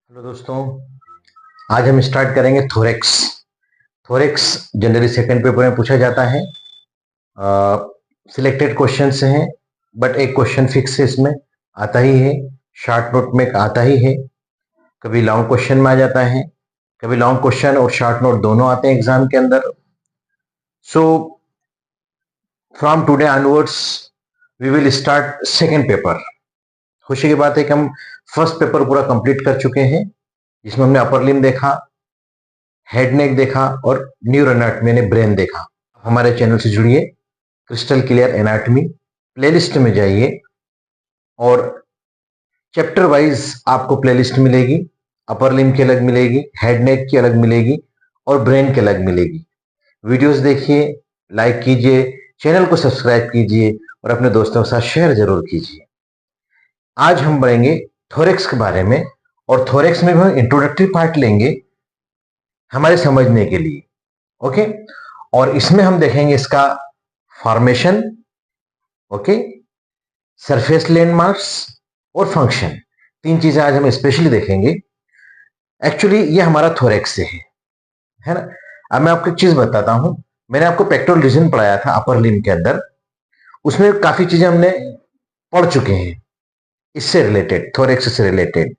Hello दोस्तों, आज हम स्टार्ट करेंगे thorax. Thorax generally second paper में पूछा जाता है। सिलेक्टेड क्वेश्चन से हैं, बट एक क्वेश्चन फिक्स है, इसमें आता ही है। शॉर्ट नोट में आता ही है, कभी लॉन्ग क्वेश्चन में आ जाता है, कभी लॉन्ग क्वेश्चन और शॉर्ट नोट दोनों आते हैं एग्जाम के अंदर। So from today onwards we will start second paper. खुशी की बात है कि हम फर्स्ट पेपर पूरा कंप्लीट कर चुके हैं, जिसमें हमने अपर लिम्ब देखा, हेड नेक देखा और न्यूरो एनाटॉमी यानी ब्रेन देखा। हमारे चैनल से जुड़िए, क्रिस्टल क्लियर एनाटॉमी प्लेलिस्ट में जाइए और चैप्टर वाइज आपको प्लेलिस्ट मिलेगी। अपर लिम्ब की अलग मिलेगी, हेड नेक की अलग मिलेगी और ब्रेन की अलग मिलेगी। वीडियोस देखिए, लाइक कीजिए, चैनल को सब्सक्राइब कीजिए और अपने दोस्तों के साथ शेयर जरूर कीजिए। आज हम पढ़ेंगे थोरेक्स के बारे में, और थोरेक्स में भी हम इंट्रोडक्टरी पार्ट लेंगे हमारे समझने के लिए। ओके, और इसमें हम देखेंगे इसका फॉर्मेशन, ओके, सरफेस लैंडमार्क्स और फंक्शन। तीन चीजें आज हम स्पेशली देखेंगे। एक्चुअली ये हमारा थोरेक्स से है ना। अब मैं आपको एक चीज बताता हूं। मैंने आपको पेक्टोरल रीजन पढ़ाया था अपर लिम्ब के अंदर, उसमें काफी चीजें हमने पढ़ चुके हैं इससे रिलेटेड, थोरेक्स से रिलेटेड।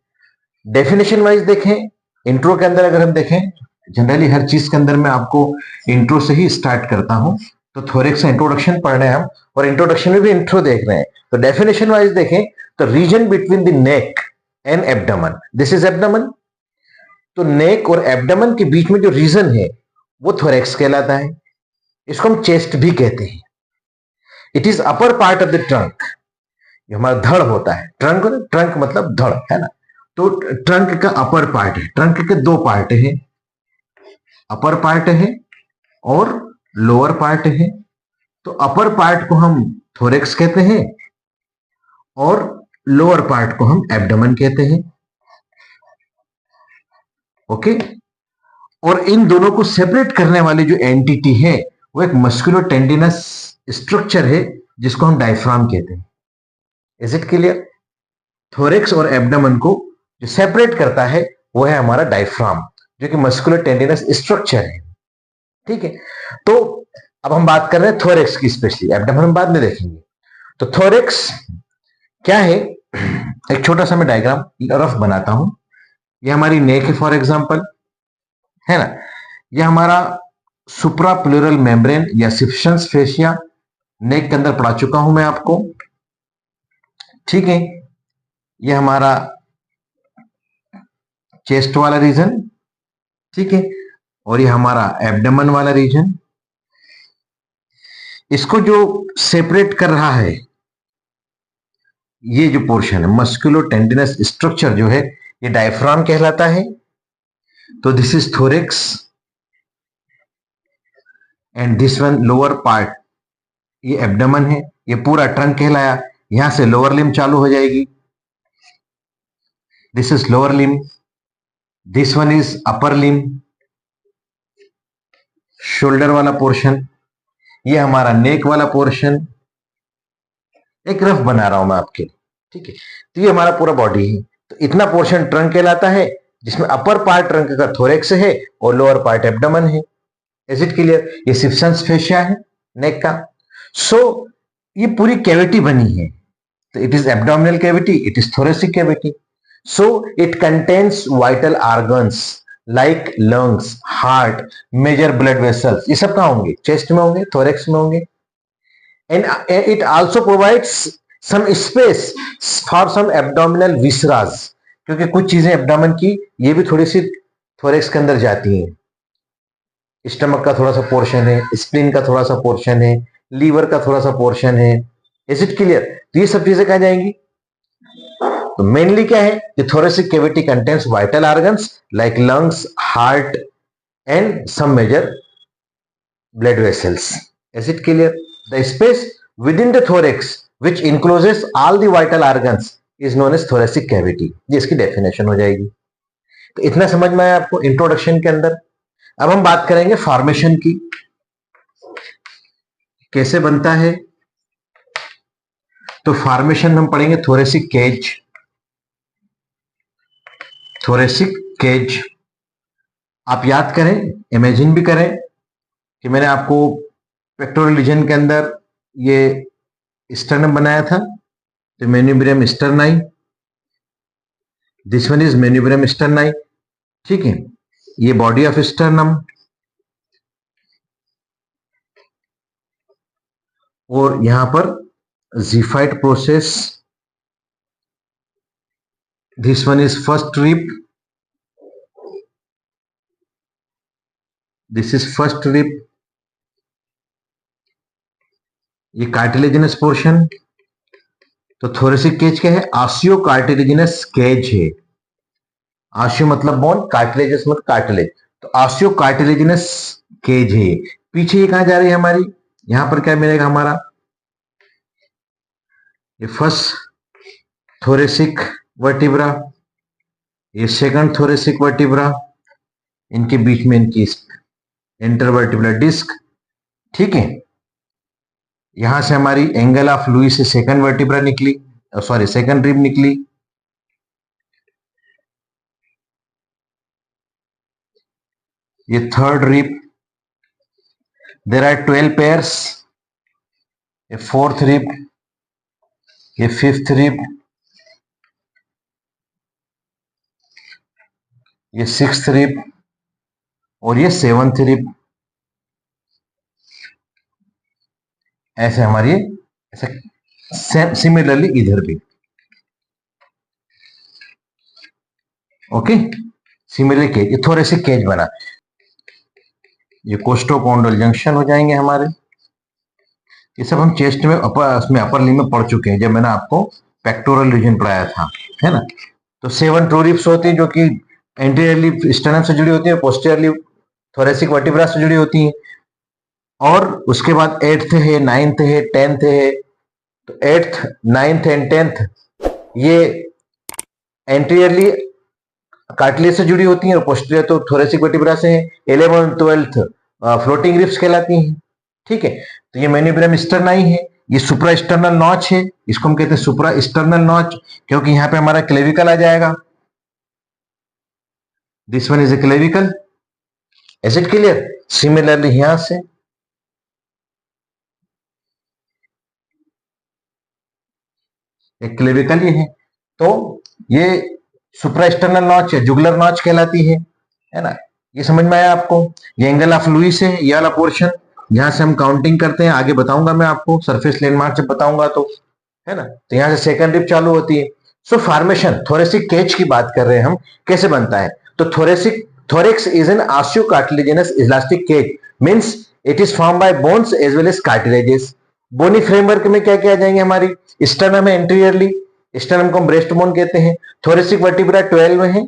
डेफिनेशन वाइज देखें, इंट्रो के अंदर अगर हम देखें, जनरली हर चीज के अंदर मैं आपको इंट्रो से ही स्टार्ट करता हूं। तो थोरेक्स का इंट्रोडक्शन पढ़ रहे हैं हम, और इंट्रोडक्शन में भी इंट्रो देख रहे हैं। तो डेफिनेशन वाइज देखें तो region between the neck and abdomen, this is abdomen. तो नेक और एब्डोमेन के बीच में जो रीजन है वो थोरेक्स कहलाता है। इसको हम चेस्ट भी कहते हैं। It is upper part of the trunk, जो हमारा धड़ होता है। ट्रंक, ट्रंक मतलब धड़, है ना। तो ट्रंक का अपर पार्ट है। ट्रंक के दो पार्ट है, अपर पार्ट है और लोअर पार्ट है। तो अपर पार्ट को हम थोरेक्स कहते हैं और लोअर पार्ट को हम एब्डोमेन कहते हैं। ओके, और इन दोनों को सेपरेट करने वाली जो एंटिटी है वो एक मस्कुलो टेंडिनस स्ट्रक्चर है, जिसको हम डायफ्राम कहते हैं। Is it clear? थोरेक्स और एब्डोमेन को जो सेपरेट करता है वो है हमारा डायफ्राम, जो कि मस्कुलो टेंडिनस स्ट्रक्चर है। ठीक है, तो अब हम बात कर रहे हैं थोरेक्स की स्पेशली, एब्डोमेन हम बाद में देखेंगे। तो थोरेक्स क्या है, एक छोटा सा मैं डायग्राम रफ बनाता हूं। ये हमारी नेक है फॉर एग्जांपल, है ना। ये हमारा सुप्राप्लूरल मेम्ब्रेन या सिप्शंस फेशिया नेक के अंदर पढ़ा चुका हूं मैं आपको। ठीक है, ये हमारा चेस्ट वाला रीजन, ठीक है, और ये हमारा एब्डोमेन वाला रीजन। इसको जो सेपरेट कर रहा है ये जो पोर्शन है, मस्कुलो टेंडिनस स्ट्रक्चर जो है, ये डायफ्राम कहलाता है। तो this is thorax and this one lower part, ये एब्डोमेन है। ये पूरा ट्रंक कहलाया। यहां से लोअर लिम्ब चालू हो जाएगी, this is lower limb, this one is upper limb, shoulder वाला पोर्शन, ये हमारा नेक वाला पोर्शन। एक रफ बना रहा हूं मैं आपके लिए, ठीक है। तो ये हमारा पूरा बॉडी है। तो इतना पोर्शन ट्रंक कहलाता है, जिसमें अपर पार्ट ट्रंक का थोरेक्स है और लोअर पार्ट एब्डोमेन है। Is it clear? ये सिप्शंस फेशिया है नेक का। सो ये पूरी कैविटी बनी है। तो it is abdominal cavity, it is thoracic cavity. So it contains vital organs like lungs, heart, major blood vessels. ये सब कहां होंगे? चेस्ट में होंगे, थोरेक्स में होंगे। And it also provides some space for some abdominal viscera, क्योंकि कुछ चीजें एब्डोमेन की ये भी थोड़ी सी थोरेक्स के अंदर जाती हैं। स्टमक का थोड़ा सा पोर्शन है, स्प्लीन का थोड़ा सा पोर्शन है, लीवर का थोड़ा सा पोर्शन है। Is it clear? तो ये सब चीजें कहा जाएंगी। तो मेनली क्या है, thoracic cavity contains vital organs like lungs, heart and some major blood vessels. Is it clear? The space within the thorax which encloses all the vital organs is known as thoracic cavity. ये इसकी definition हो जाएगी। तो इतना समझ में आया आपको इंट्रोडक्शन के अंदर। अब हम बात करेंगे फॉर्मेशन की, कैसे बनता है। तो फॉर्मेशन हम पढ़ेंगे थोरेसिक केज, थोरेसिक केज। आप याद करें, इमेजिन भी करें कि मैंने आपको पेक्टोरल रीजन के अंदर ये स्टर्नम बनाया था, तो manubrium sterni, this one is manubrium sterni, ठीक है। ये बॉडी ऑफ स्टर्नम, और यहां पर xiphoid process, this one is first rib, this is first rib, ये कार्टिलेजिनस पोर्शन। तो थोरेसिक केज क्या है? ऑस्टियो कार्टिलेजिनस केज है। ऑस्टियो मतलब बोन, कार्टिलेजस मतलब कार्टिलेज, तो ऑस्टियो कार्टिलेजिनस केज है। पीछे ये कहां जा रही है हमारी? यहां पर क्या मिलेगा हमारा? ये फर्स्ट थोरेसिक वर्टिब्रा, ये सेकंड थोरेसिक वर्टिब्रा, इनके बीच में इनकी इंटरवर्टिब्रल डिस्क, ठीक है। यहां से हमारी एंगल ऑफ लुईस से सेकंड वर्टिब्रा निकली, सॉरी सेकंड रिब निकली। ये third rib, there are 12 pairs, ये फोर्थ रिब, ये फिफ्थ रिब, ये सिक्स्थ रिब, और ये सेवंथ रिब। ऐसे हमारी, ऐसे सिमिलरली इधर भी, ओके। सिमिलरली केज, ये थोरेसिक केज बना। ये कोस्टोकॉन्ड्रल जंक्शन हो जाएंगे हमारे। ये सब हम चेस्ट में अपर लिम्ब में पढ़ चुके हैं, जब मैंने आपको पेक्टोरल रीजन पढ़ाया था, है ना। तो 7 ट्रू रिब्स होती हैं जो कि एंटीरियरली स्टर्नम से जुड़ी होती है, पोस्टीरियरली थोरेसिक वर्टिब्रा से जुड़ी होती हैं। और उसके बाद 8th है, 9th है, 10th है। तो 8th, 9th एंड 10th ये एंटीरियरली कार्टिलेज से जुड़ी होती हैं, और पोस्टीरियर तो थोरेसिक वर्टिब्रा से है। 11 और 12th फ्लोटिंग रिब्स कहलाती हैं, ठीक है। तो ये मेन्यूब्रियम स्टर्नाई है, ये सुप्रा स्टर्नल नॉच है, इसको हम कहते हैं सुप्रा स्टर्नल नॉच, क्योंकि यहां पे हमारा क्लेविकल आ जाएगा। This one is a clavicle, is it clear? Similarly यहां से एक क्लेविकल ये है, तो ये सुप्रा स्टर्नल नॉच है, जुगलर नॉच कहलाती है ना। ये समझ में आया आपको? ये एंगल ऑफ लुईस है, ये वाला पोर्शन, यहां से हम काउंटिंग करते हैं, आगे बताऊंगा मैं आपको, सरफेस लैंडमार्क जब बताऊंगा तो, है ना। तो यहां से सेकंड रिब चालू होती है। सो फॉर्मेशन, थोरेसिक केज की बात कर रहे हैं हम, कैसे बनता है? तो thorax is an osteo cartilaginous elastic cage, means it is form by bones as well as cartilages. Bony framework में क्या क्या आ जाएंगे हमारी? स्टर्नम है एंटीरियरली, स्टर्नम को हम ब्रेस्ट बोन कहते हैं। थोरेसिक वर्टिब्रा 12 में है,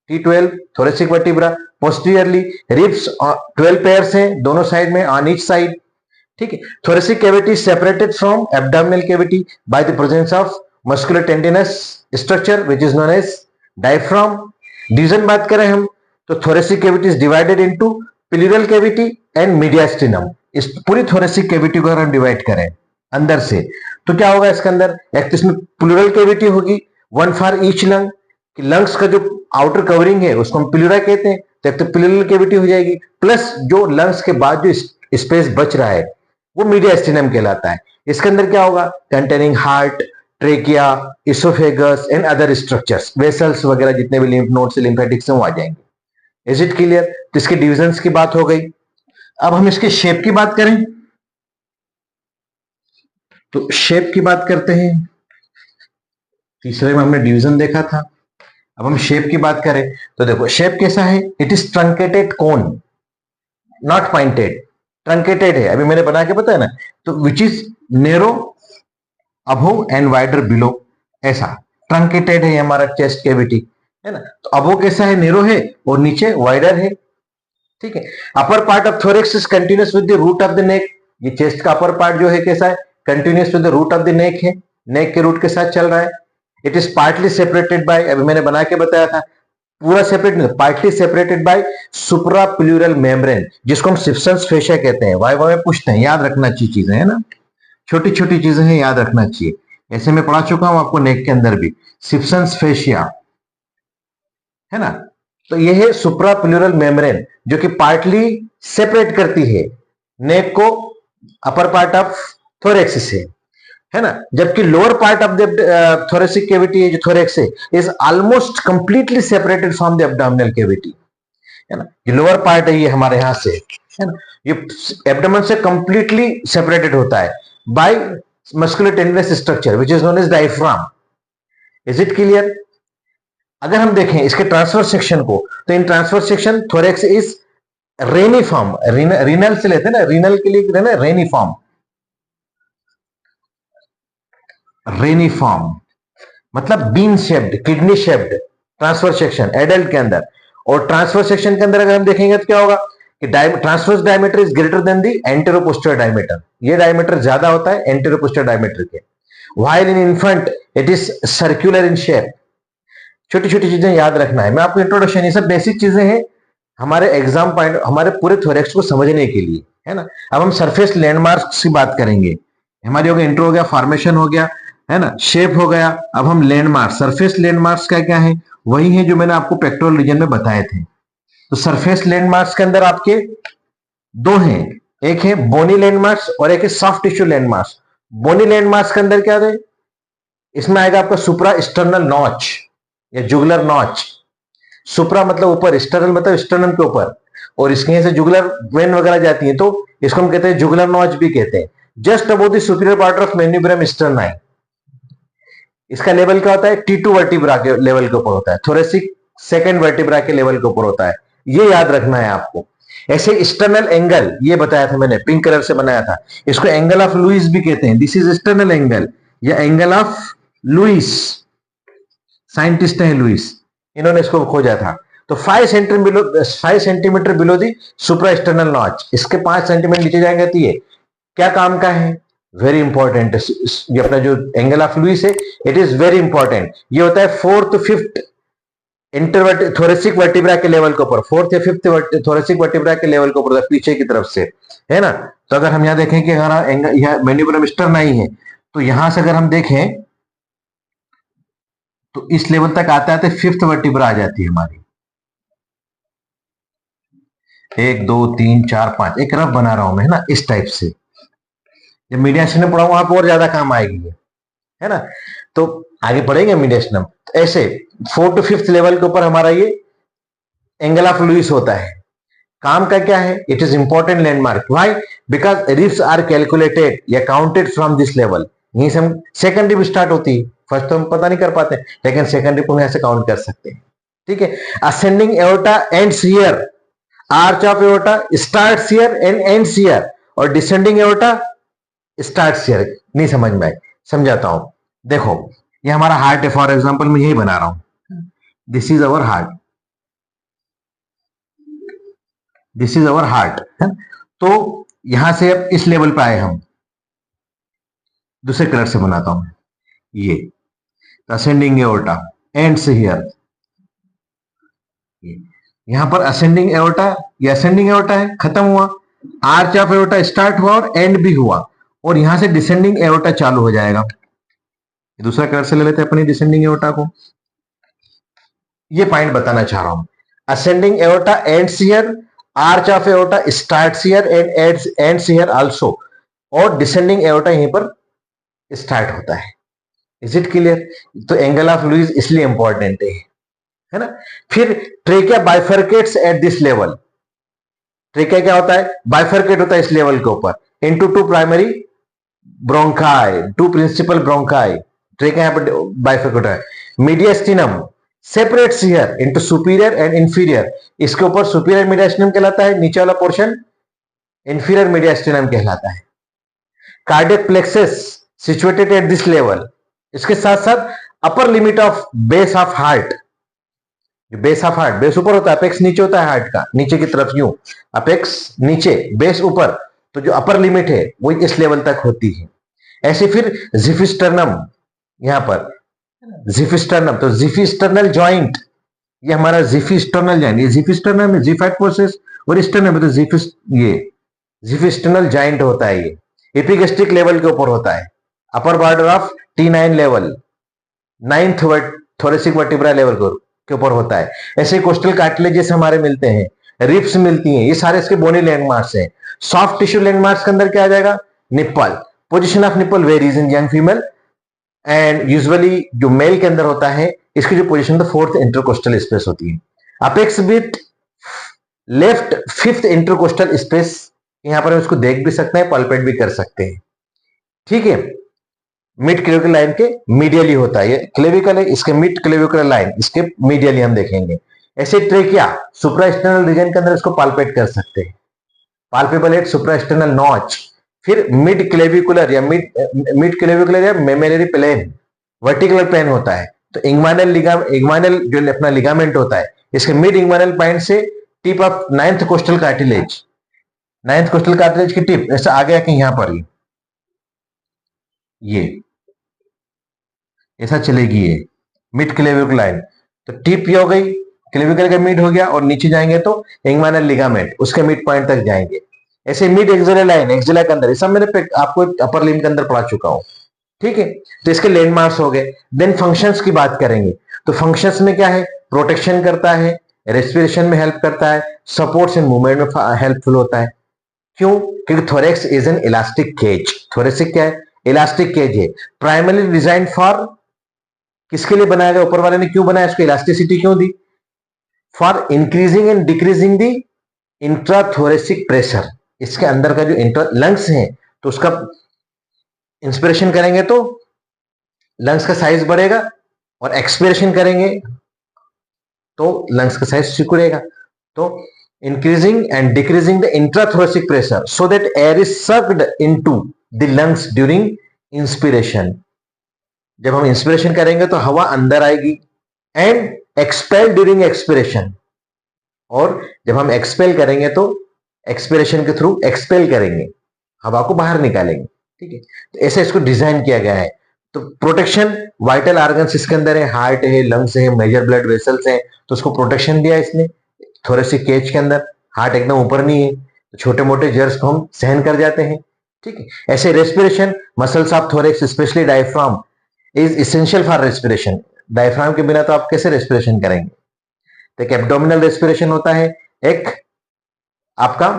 T12 thoracic vertebra. Posteriorly ribs 12 pairs हैं दोनों साइड में, ऑन ईच साइड, ठीक है। Thoracic cavity separated from abdominal cavity by the presence of muscular tendinous structure which is known as diaphragm. Division बात करें हम, तो thoracic cavity is divided into pleural cavity and mediastinum. इस पूरी thoracic cavity को अगर हम डिवाइड करें अंदर से, तो क्या होगा इसके अंदर? एक तो इसमें प्लूरल कैविटी होगी, वन फॉर ईच लंग, कि लंग्स का जो आउटर कवरिंग है उसको हम प्लूरा कहते हैं, तो एक तो प्लूरल कैविटी हो जाएगी, प्लस जो लंग्स के बाद जो स्पेस बच रहा है वो मीडियास्टिनम कहलाता है। इसके अंदर क्या होगा? Containing heart, trachea, oesophagus and other structures, vessels वगैरह जितने भी लिम्फ नोड्स, लिम्फेटिक्स हैं वो आ जाएंगे। Is it clear? तो इसके डिविजन्स की बात हो गई। अब हम इसके शेप की बात करें, तो शेप की बात करते हैं। तीसरे में हमने डिवीजन देखा था, अब हम शेप की बात करें तो देखो शेप कैसा है? It is truncated cone, not pointed, truncated है। अभी मैंने बना के बताया ना, तो which is narrow above and wider below, ऐसा ट्रंकेटेड है हमारा चेस्ट कैविटी, है ना। तो अबव कैसा है? नेरो है, और नीचे वाइडर है, ठीक है। Upper part of thorax is continuous with the root of the neck. ये चेस्ट का अपर पार्ट जो है कैसा है? Continuous with the root of the neck है, नेक के रूट के साथ चल रहा है। It is partly separated by, अभी मैंने बना के बताया था, पूरा सेपरेट नहीं, partly separated by suprapleural membrane, जिसको हम सिप्सन्स फेशिया कहते हैं। वाई वाई पूछते हैं, याद रखना चाहिए चीजें, है ना, छोटी छोटी चीजें हैं, याद रखना चाहिए। ऐसे मैं पढ़ा चुका हूं आपको नेक के अंदर भी, सिप्सन्स फेशिया, है ना। तो ये है सुप्राप्लूरल मेम्ब्रेन, जो कि पार्टली सेपरेट करती है नेक को अपर पार्ट ऑफ थोरेक्स से, है ना। जबकि lower part of the thoracic cavity है, जो थोरेक्स है, is almost completely separated from the abdominal cavity, है ना। ये लोअर पार्ट है, ये हमारे यहां से, है ना, ये एब्डोमेन से कंप्लीटली सेपरेटेड होता है by muscular tendinous structure which is known as diaphragm. Is it clear? अगर हम देखें इसके ट्रांसफर सेक्शन को, तो in transfer section thorax is reniform, renal से लेते हैं ना, रीनल के लिए ना रेनिफॉर्म, रेनिफॉर्म मतलब bean shaped, kidney shaped transfer section adult के अंदर। और ट्रांसफर सेक्शन के अंदर अगर हम देखेंगे तो क्या होगा कि transverse diameter is greater than the antero posterior diameter, ये डायमीटर ज्यादा होता है एंटेरो पोस्टीरियर डायमीटर के। While in infant it is circular in shape. छोटी छोटी चीजें याद रखना है, मैं आपको इंट्रोडक्शन, ये सब बेसिक चीजें हैं हमारे एग्जाम पॉइंट, हमारे पूरे थोरेक्स को समझने के लिए, है ना। अब हम सरफेस लैंडमार्क्स की बात करेंगे। हमारी हो गया इंट्रो, हो गया फॉर्मेशन, हो गया, है ना, शेप हो गया। अब हम लैंडमार्क, सरफेस लैंडमार्क्स क्या क्या है, वही है जो मैंने आपको पेक्टोरल रीजन में बताए थे। तो सरफेस लैंडमार्क्स के अंदर आपके दो हैं, एक है बोनी लैंडमार्क्स और एक है सॉफ्ट टिश्यू लैंडमार्क्स। बोनी लैंडमार्क्स के अंदर क्या है, इसमें आएगा आपका सुप्रा स्टर्नल नॉच या जुगलर नॉच। सुप्रा मतलब ऊपर, स्टर्नल मतलब स्टर्नम के ऊपर, और इसके यहां से जुगलर वेन वगैरह जाती है, तो इसको हम कहते हैं जुगलर नॉच भी कहते हैं। Just about the superior part of manubrium sterni, इसका लेवल क्या होता है, T2 वर्टिब्रा के लेवल के ऊपर होता है, थोरेसिक सेकंड वर्टिब्रा के लेवल के ऊपर होता है, ये याद रखना है आपको। ऐसे एक्सटर्नल एंगल, ये बताया था मैंने, पिंक कलर से बनाया था, इसको एंगल ऑफ लुइस भी कहते हैं। दिस इज एक्सटर्नल एंगल या एंगल ऑफ लुइस, साइंटिस्ट है लुइस, इन्होंने इसको खोजा था। तो 5 centimetre below the supra external notch, इसके 5 सेंटीमीटर नीचे जाएंगे तो ये क्या काम का है, वेरी इंपॉर्टेंट। ये अपना जो एंगल ऑफ लुइस है, इट इज वेरी इंपॉर्टेंट। ये होता है 4th 5th थोरेसिक वर्टिब्रा के लेवल के ऊपर, 4th या 5th थोरेसिक वर्टिब्रा के लेवल के ऊपर, पीछे की तरफ से, है ना। तो अगर हम यहां देखें कि हमारा एंगल यह मेन्यूब्रम स्टर्नाई है, तो यहां से अगर हम देखें तो इस लेवल तक आता है, तो 5th वर्टिब्रा आ जाती है हमारी। 1 2 3 4 5, एक रफ बना रहा हूं मैं, है ना, इस टाइप से। जब मीडिएशन पढ़ा वहां पर और ज्यादा काम आएगी, है ना। तो आगे पढ़ेंगे मीडिएशन। तो ऐसे 4th to 5th लेवल के ऊपर हमारा ये एंगल ऑफ लुइस होता है। काम का क्या है, it is important landmark. Why? Because ribs are calculated या काउंटेड फ्रॉम दिस लेवल। यहीं से हम सेकेंडरी भी स्टार्ट होती है, फर्स्ट तो हम पता नहीं कर पाते, लेकिन सेकेंडरी को हम यहां से काउंट कर सकते हैं, ठीक है। Ascending aorta ends here, arch of aorta starts here and ends here, और डिसेंडिंग एओर्टा स्टार्ट्स हियर। नहीं समझ में आई, समझाता हूं। देखो ये हमारा हार्ट है, फॉर एग्जांपल मैं यही बना रहा हूं, this is our heart, this is our heart, है। तो यहां से अब इस लेवल पे आए हम, दूसरे कलर से बनाता हूं ये, असेंडिंग एओर्टा एंड्स हियर, यहां पर असेंडिंग एओर्टा, ये असेंडिंग एओर्टा है, खत्म हुआ, आर्च ऑफ एओर्टा स्टार्ट हुआ और एंड भी हुआ, और यहां से डिसेंडिंग एओर्टा चालू हो जाएगा। दूसरा कलर से ले लेते हैं अपनी डिसेंडिंग एओर्टा को, ये पॉइंट बताना चाह रहा हूं। Ascending aorta ends here, arch of aorta starts here and ends here also, और डिसेंडिंग एओर्टा यहीं पर स्टार्ट होता है। Is it clear? तो एंगल ऑफ लुइस इसलिए इंपॉर्टेंट है ना। फिर trachea bifurcates at this level, trachea क्या होता है, बाइफर्केट होता है इस लेवल के ऊपर, into 2 primary bronchi, 2 principal bronchi, trachea यहां पर बाइफर्केट होता है। Mediastinum separates here into superior and inferior, इसके ऊपर सुपीरियर मीडियस्टिनम कहलाता है, नीचे वाला पोर्शन इंफीरियर मीडियस्टिनम कहलाता है। Cardiac plexus situated at this level, इसके साथ साथ upper limit of base of heart, base of heart, base ऊपर होता है, अपेक्स नीचे होता है हार्ट का, नीचे की तरफ यूं, अपेक्स नीचे बेस ऊपर, तो जो अपर लिमिट है वो इस लेवल तक होती है। ऐसे फिर जिफिस्टर्नम, यहां पर जिफिस्टर्नम, तो जिफिस्टर्नल जॉइंट, ये हमारा जिफिस्टर्नल जॉइंट, ये जिफिस्टर्नम में जिफाइट प्रोसेस और स्टर्नम में, तो जिफिस ये जिफिस्टर्नल जॉइंट होता है, ये एपिगेस्ट्रिक लेवल के ऊपर होता है, upper border of T9 level, 9th thoracic vertebra level को, के ऊपर होता है। ऐसे कोस्टल कार्टिलेजेस हमारे मिलते हैं, रिप्स मिलती हैं, ये सारे इसके बोनी लैंडमार्क्स हैं। सॉफ्ट टिश्यू लैंडमार्क्स के अंदर क्या आ जाएगा, nipple, position of nipple varies in young female and usually जो मेल के अंदर होता है इसकी जो पोजीशन तो फोर्थ इंटरकोस्टल स्पेस होती है। Apex bit left fifth intercostal space, यहां पर हम इसको देख भी सकते हैं, पल्पेट भी कर सकते हैं, ठीक है। मिड क्लेविकुलर लाइन के मीडियली होता है, ये क्लेविकल है, इसके मिड क्लेविकुलर लाइन इसके मीडियली हम देखेंगे। ऐसे ट्रेकिया सुप्रास्टेनल रीजन के अंदर इसको पाल्पेट कर सकते हैं, पाल्पेबल एट सुप्रास्टेनल नॉच। फिर मिड क्लेविकुलर या मिड क्लेविकुलर या मेमेलरी प्लेन, वर्टिकुलर प्लेन होता है, तो इंग्वाइनल जो अपना लिगामेंट होता है इसके मिड इंग्वाइनल पॉइंट से tip of ninth costal cartilage, ninth costal cartilage की टिप ऐसा आ गया कि यहां पर ये ऐसा चलेगी, ये मिड क्लेविकुलर लाइन, तो टिप ये हो गई, क्लेविकल का मिड हो गया, और नीचे जाएंगे तो इंग्वाइनल लिगामेंट उसके मिड पॉइंट तक जाएंगे। ऐसे मिड एक्सिलर लाइन एक्सिला के अंदर, सब मैंने आपको अपर लिम्ब के अंदर पढ़ा चुका हूं, ठीक है। तो इसके लैंडमार्क्स हो गए। देन फंक्शंस की बात करेंगे, तो फंक्शंस में क्या है, प्रोटेक्शन करता है, रेस्पिरेशन में हेल्प करता है, सपोर्ट्स एंड मूवमेंट में हेल्पफुल होता है। क्यों, क्योंकि thorax is an elastic cage, thoracic क्या है, इलास्टिक केज है, प्राइमरली डिजाइन फॉर, किसके लिए बनाया गया, ऊपर वाले ने क्यों बनाया इसको, इलास्टिसिटी क्यों दी, for increasing and decreasing the intrathoracic pressure, इसके अंदर का जो इंट्रा लंग्स है तो उसका इंस्पिरेशन करेंगे तो लंग्स का साइज बढ़ेगा, और एक्सपिरेशन करेंगे तो लंग्स का साइज सिकुड़ेगा। तो increasing and decreasing the intrathoracic pressure so that air is sucked into the lungs during inspiration. जब हम इंस्पिरेशन करेंगे तो हवा अंदर आएगी, एंड एक्सपेल ड्यूरिंग एक्सपिरेशन, और जब हम एक्सपेल करेंगे तो एक्सपिरेशन के थ्रू एक्सपेल करेंगे, हवा को बाहर निकालेंगे, ठीक है। तो ऐसे इसको डिजाइन किया गया है। तो प्रोटेक्शन, वाइटल ऑर्गन्स इसके अंदर है, हार्ट है, लंग्स है, मेजर ब्लड वेसल्स है, तो उसको प्रोटेक्शन दिया इसने थोरेसिक केज के अंदर। हार्ट एकदम ऊपर नहीं है, तो छोटे मोटे जर्स को हम सहन कर जाते हैं, ठीक है। ऐसे respiration, muscles of thorax specially diaphragm is essential for respiration, diaphragm के बिना तो आप कैसे रेस्पिरेशन करेंगे। तो एक एब्डोमिनल रेस्पिरेशन होता है, एक आपका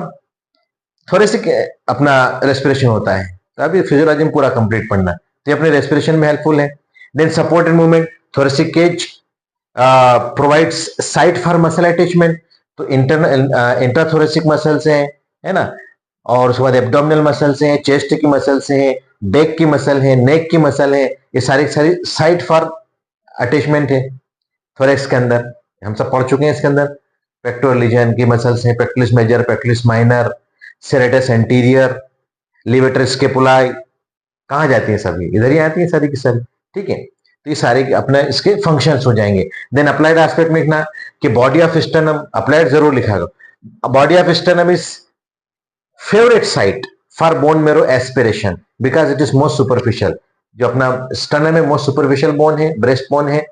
थोरेसिक अपना रेस्पिरेशन होता है। तो अभी फिजियोलॉजी में पूरा कंप्लीट पढ़ना, तो अपने रेस्पिरेशन में हेल्पफुल है। Then support and movement, thoracic cage provides site for muscle attachment, तो इंट्राथोरेसिक मसल्स हैं, है ना, और उसके बाद एब्डोमिनल मसल्स हैं, चेस्ट की मसल्स हैं, बैक की मसल है, नेक की मसल है, ये सारी सारी साइट फॉर अटैचमेंट है थोरेक्स के अंदर, हम सब पढ़ चुके हैं इसके अंदर। पेक्टोरल रीजन की मसल्स हैं, pectoralis major, pectoralis minor, serratus anterior, levator scapulae, कहाँ जाती है सभी, इधर ही आती है सारी की सारी, ठीक है। तो ये सारे अपने इसके फंक्शंस हो जाएंगे। देन अप्लाइड एस्पेक्ट में लिखना कि बॉडी ऑफ स्टर्नम, अप्लाइड जरूर लिखा करो, body of sternum is favourite site for bone marrow aspiration because it is most superficial. जो अपना स्टर्नम में मोस्ट सुपरफिशियल बोन है, ब्रेस्ट बोन है,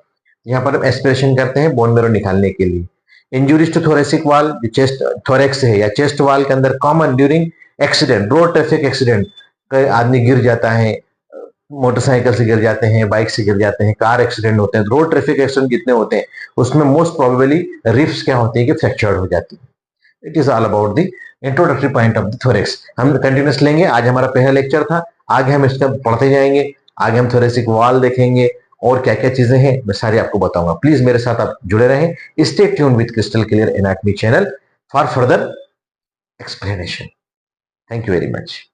यहाँ पर हम एस्पिरेशन करते हैं बोन मेरो निकालने के लिए। इंजुरीज टू थोरेसिक वाल, चेस्ट थोरेक्स है या चेस्ट वाल के अंदर common during accident, road traffic accident, कई आदमी गिर जाता है, मोटरसाइकिल से गिर जाते हैं, बाइक से गिर जाते हैं, कार एक्सीडेंट होते हैं, रोड ट्रैफिक एक्सीडेंट जितने होते हैं उसमें मोस्ट प्रोबेबली रिफ्स क्या होती है कि फ्रैक्चर्ड हो जाती है। It is all about the introductory point of the thorax. हम कंटिन्यूस लेंगे, आज हमारा पहला लेक्चर था, आगे हम इसका पढ़ते जाएंगे, आगे हम थोरेसिक वॉल देखेंगे और क्या क्या चीजें हैं मैं सारी आपको बताऊंगा। प्लीज मेरे साथ आप जुड़े रहें, stay tune with crystal clear anatomy channel for further explanation. Thank you very much.